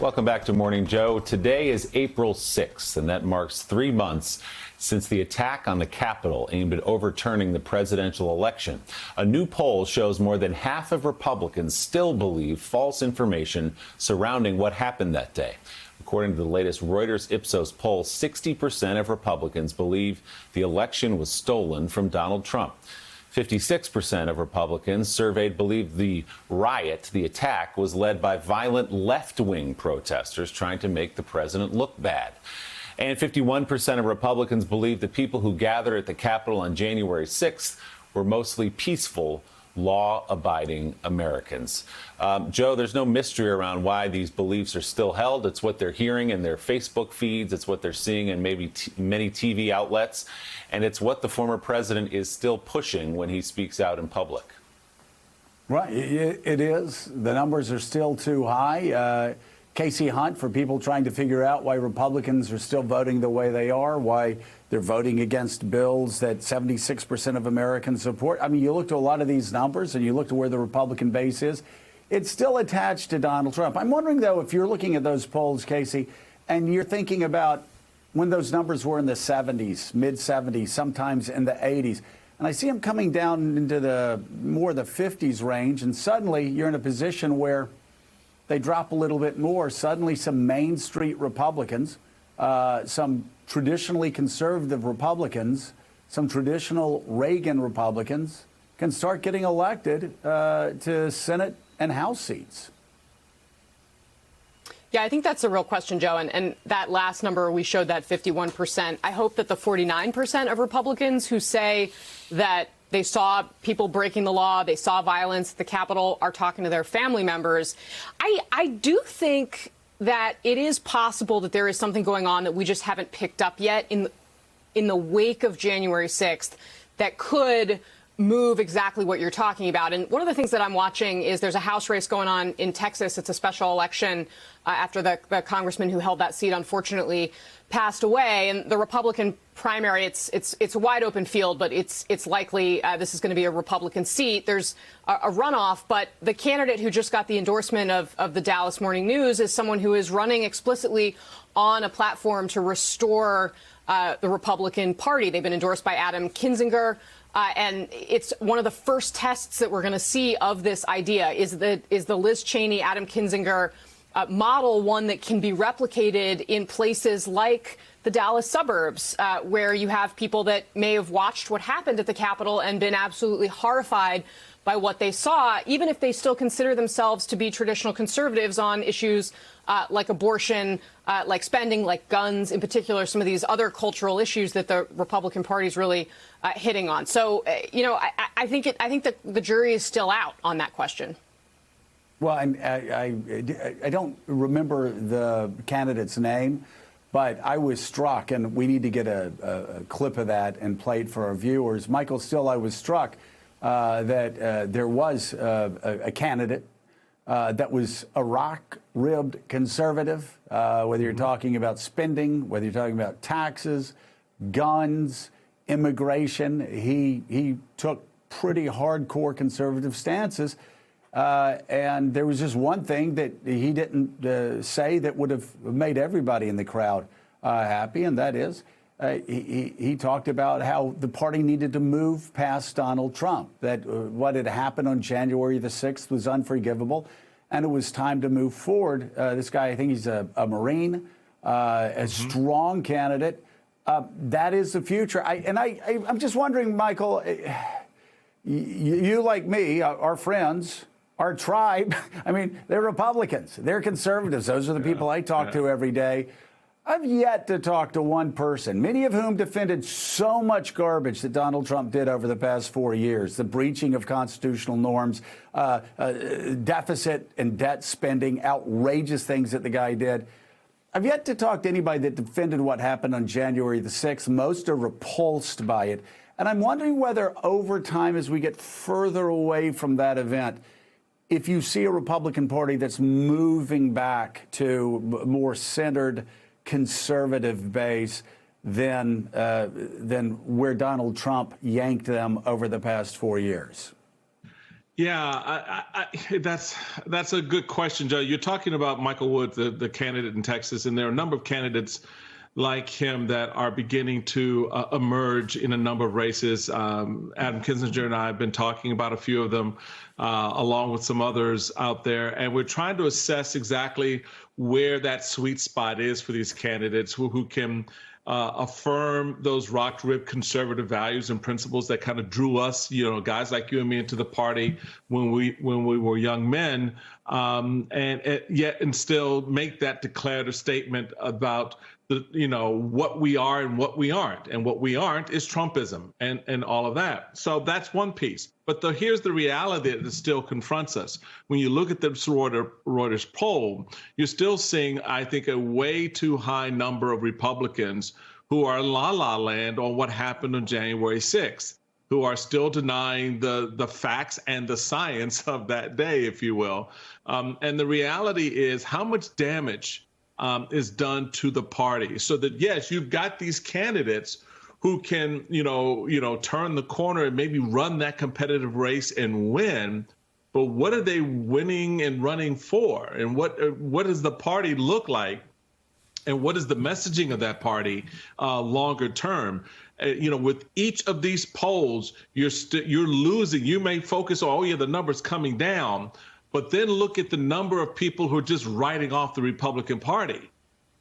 Welcome back to Morning Joe. Today is April 6th, and that marks 3 months since the attack on the Capitol aimed at overturning the presidential election. A new poll shows more than half of Republicans still believe false information surrounding what happened that day. According to the latest Reuters Ipsos poll, 60% of Republicans believe the election was stolen from Donald Trump. 56% of Republicans surveyed believe the riot, the attack, was led by violent left-wing protesters trying to make the president look bad. And 51% of Republicans believe the people who gathered at the Capitol on January 6th were mostly peaceful, law-abiding Americans. Joe, there's no mystery around why these beliefs are still held. It's what they're hearing in their Facebook feeds. It's what they're seeing in maybe many TV outlets. And it's what the former president is still pushing when he speaks out in public. Right. It is. The numbers are still too high. Casey Hunt, for people trying to figure out why Republicans are still voting the way they are, why they're voting against bills that 76% of Americans support. I mean, you look to a lot of these numbers and you look to where the Republican base is, it's still attached to Donald Trump. I'm wondering, though, if you're looking at those polls, Casey, and you're thinking about when those numbers were in the 70s, mid-70s, sometimes in the 80s, and I see them coming down into the 50s range, and suddenly you're in a position where they drop a little bit more. Suddenly some Main Street Republicans, some traditionally conservative Republicans, some traditional Reagan Republicans can start getting elected to Senate and House seats. Yeah, I think that's a real question, Joe. And that last number, we showed that 51%. I hope that the 49% of Republicans who say that they saw people breaking the law, they saw violence at the Capitol, are talking to their family members. I do think that it is possible that there is something going on that we just haven't picked up yet in the wake of January 6th that could move exactly what you're talking about. And one of the things that I'm watching is there's a House race going on in Texas. It's a special election after the congressman who held that seat unfortunately passed away. And the Republican primary, it's a wide open field, but it's likely this is going to be a Republican seat. There's a runoff, but the candidate who just got the endorsement of the Dallas Morning News is someone who is running explicitly on a platform to restore the Republican Party. They've been endorsed by Adam Kinzinger. And it's one of the first tests that we're going to see of this idea is the Liz Cheney, Adam Kinzinger model one that can be replicated in places like the Dallas suburbs, where you have people that may have watched what happened at the Capitol and been absolutely horrified by what they saw, even if they still consider themselves to be traditional conservatives on issues like abortion, like spending, like guns, in particular, some of these other cultural issues that the Republican Party is really hitting on. So, I think that the jury is still out on that question. Well, I don't remember the candidate's name, but I was struck, and we need to get a clip of that and play it for our viewers. Michael Still, I was struck that there was a candidate that was a rock-ribbed conservative, whether you're talking about spending, whether you're talking about taxes, guns, immigration. He took pretty hardcore conservative stances. And there was just one thing that he didn't say that would have made everybody in the crowd happy, and that is he talked about how the party needed to move past Donald Trump, that what had happened on January the 6th was unforgivable, and it was time to move forward. This guy, I think he's a Marine, a strong candidate. That is the future. I'm just wondering, Michael, you like me, our friends, our tribe, I mean, they're Republicans. They're conservatives. Those are the people I talk to every day. I've yet to talk to one person, many of whom defended so much garbage that Donald Trump did over the past 4 years, the breaching of constitutional norms, deficit and debt spending, outrageous things that the guy did. I've yet to talk to anybody that defended what happened on January the 6th. Most are repulsed by it. And I'm wondering whether over time, as we get further away from that event, if you see a Republican Party that's moving back to more centered conservative base than where Donald Trump yanked them over the past 4 years. Yeah, that's a good question, Joe. You're talking about Michael Wood, the candidate in Texas, and there are a number of candidates like him that are beginning to emerge in a number of races. Adam Kinzinger and I have been talking about a few of them, along with some others out there, and we're trying to assess exactly where that sweet spot is for these candidates who can affirm those rock-ribbed conservative values and principles that kind of drew us, guys like you and me, into the party when we were young men, and still make that declarative statement about what we are and what we aren't. And what we aren't is Trumpism and all of that. So that's one piece. But here's the reality that still confronts us. When you look at the Reuters poll, you're still seeing, I think, a way too high number of Republicans who are la-la land on what happened on January 6th, who are still denying the facts and the science of that day, if you will. And the reality is how much damage is done to the party, so that, yes, you've got these candidates who can, turn the corner and maybe run that competitive race and win. But what are they winning and running for? And what does the party look like? And what is the messaging of that party longer term? With each of these polls, you're losing. You may focus on, oh, yeah, the number's coming down. But then look at the number of people who are just writing off the Republican Party,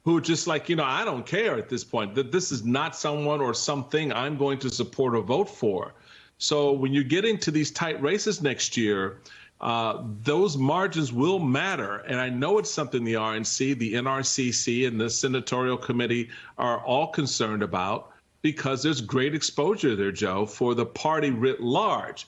who are just like, I don't care at this point, that this is not someone or something I'm going to support or vote for. So when you get into these tight races next year, those margins will matter. And I know it's something the RNC, the NRCC, and the Senatorial Committee are all concerned about, because there's great exposure there, Joe, for the party writ large.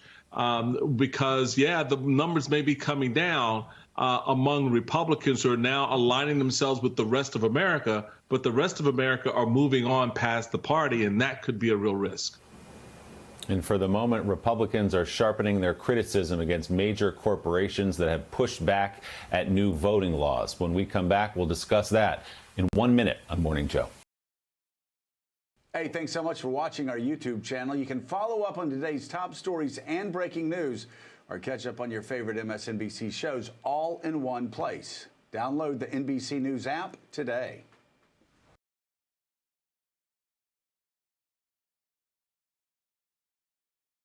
Because, yeah, the numbers may be coming down among Republicans who are now aligning themselves with the rest of America, but the rest of America are moving on past the party, and that could be a real risk. And for the moment, Republicans are sharpening their criticism against major corporations that have pushed back at new voting laws. When we come back, we'll discuss that in 1 minute on Morning Joe. Hey, thanks so much for watching our YouTube channel. You can follow up on today's top stories and breaking news, or catch up on your favorite MSNBC shows all in one place. Download the NBC News app today.